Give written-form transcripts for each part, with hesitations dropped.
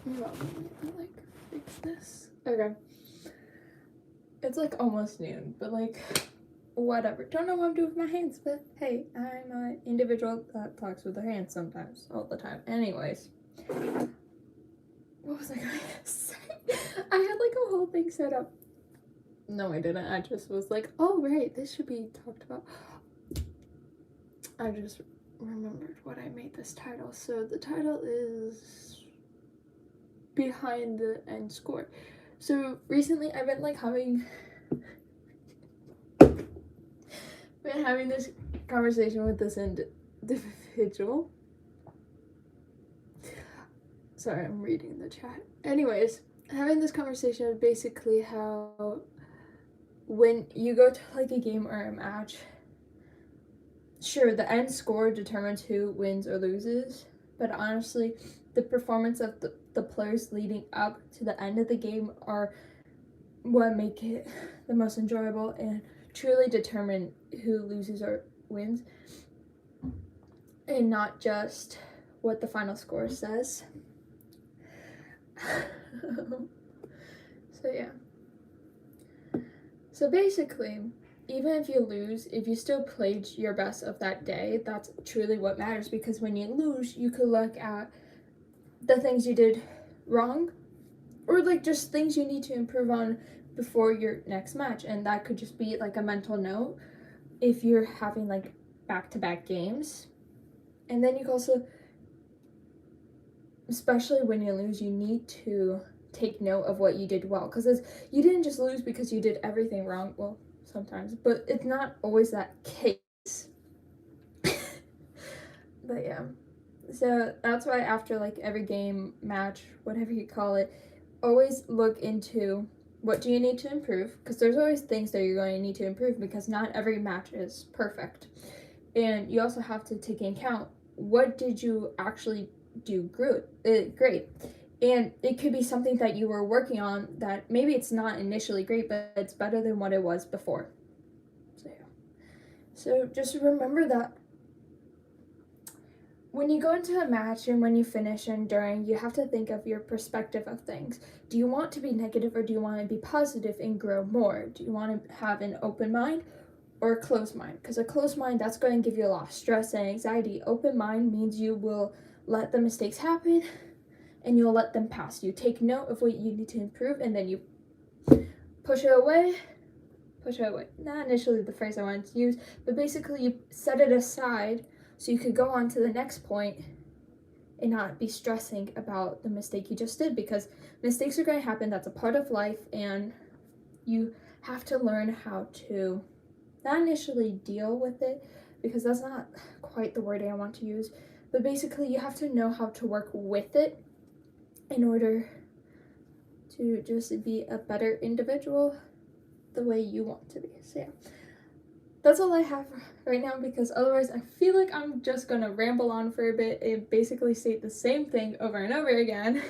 Hold on, let me like fix this. Okay. It's like almost noon, but like whatever. Don't know what I'm doing with my hands, but hey, I'm an individual that talks with their hands sometimes, all the time. Anyways, what was I going to say? I had like a whole thing set up. No, I didn't. I just was like, oh right, this should be talked about. I just remembered what I made this title. So the title is Behind the End Score. So recently I've been like having this conversation with this individual. Sorry, I'm reading the chat. Anyways, having this conversation of basically how when you go to like a game or a match, sure, the end score determines who wins or loses, but honestly, the performance of the players leading up to the end of the game are what make it the most enjoyable and truly determine who loses or wins, and not just what the final score says. So yeah. So basically, even if you lose, if you still played your best of that day, that's truly what matters, because when you lose, you could look at the things you did wrong, or like just things you need to improve on before your next match, and that could just be like a mental note if you're having like back-to-back games. And then you can also, especially when you lose, you need to take note of what you did well, because you didn't just lose because you did everything wrong. Well, sometimes, but it's not always that case. But yeah, so that's why after like every game, match, whatever you call it, always look into what do you need to improve, because there's always things that you're going to need to improve, because not every match is perfect. And you also have to take into account what did you actually do great. And it could be something that you were working on that maybe it's not initially great, but it's better than what it was before. So yeah. So just remember that when you go into a match and when you finish and during, you have to think of your perspective of things. Do you want to be negative, or do you want to be positive and grow more? Do you want to have an open mind or a closed mind? Because a closed mind, that's going to give you a lot of stress and anxiety. Open mind means you will let the mistakes happen and you'll let them pass. You take note of what you need to improve, and then you push it away. Not initially the phrase I wanted to use, but basically you set it aside so you could go on to the next point and not be stressing about the mistake you just did, because mistakes are going to happen. That's a part of life, and you have to learn how to not initially deal with it, because that's not quite the word I want to use, but basically you have to know how to work with it in order to just be a better individual the way you want to be. So yeah, that's all I have right now, because otherwise I feel like I'm just gonna ramble on for a bit and basically state the same thing over and over again.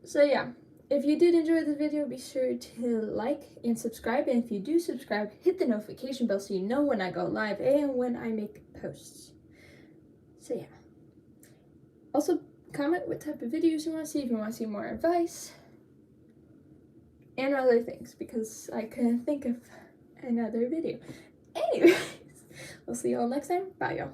So yeah, if you did enjoy the video, be sure to like and subscribe, and if you do subscribe, hit the notification bell so you know when I go live and when I make posts. So yeah, also comment what type of videos you want to see, if you want to see more advice and other things, because I couldn't think of another video. Anyways, we'll see you all next time. Bye, y'all.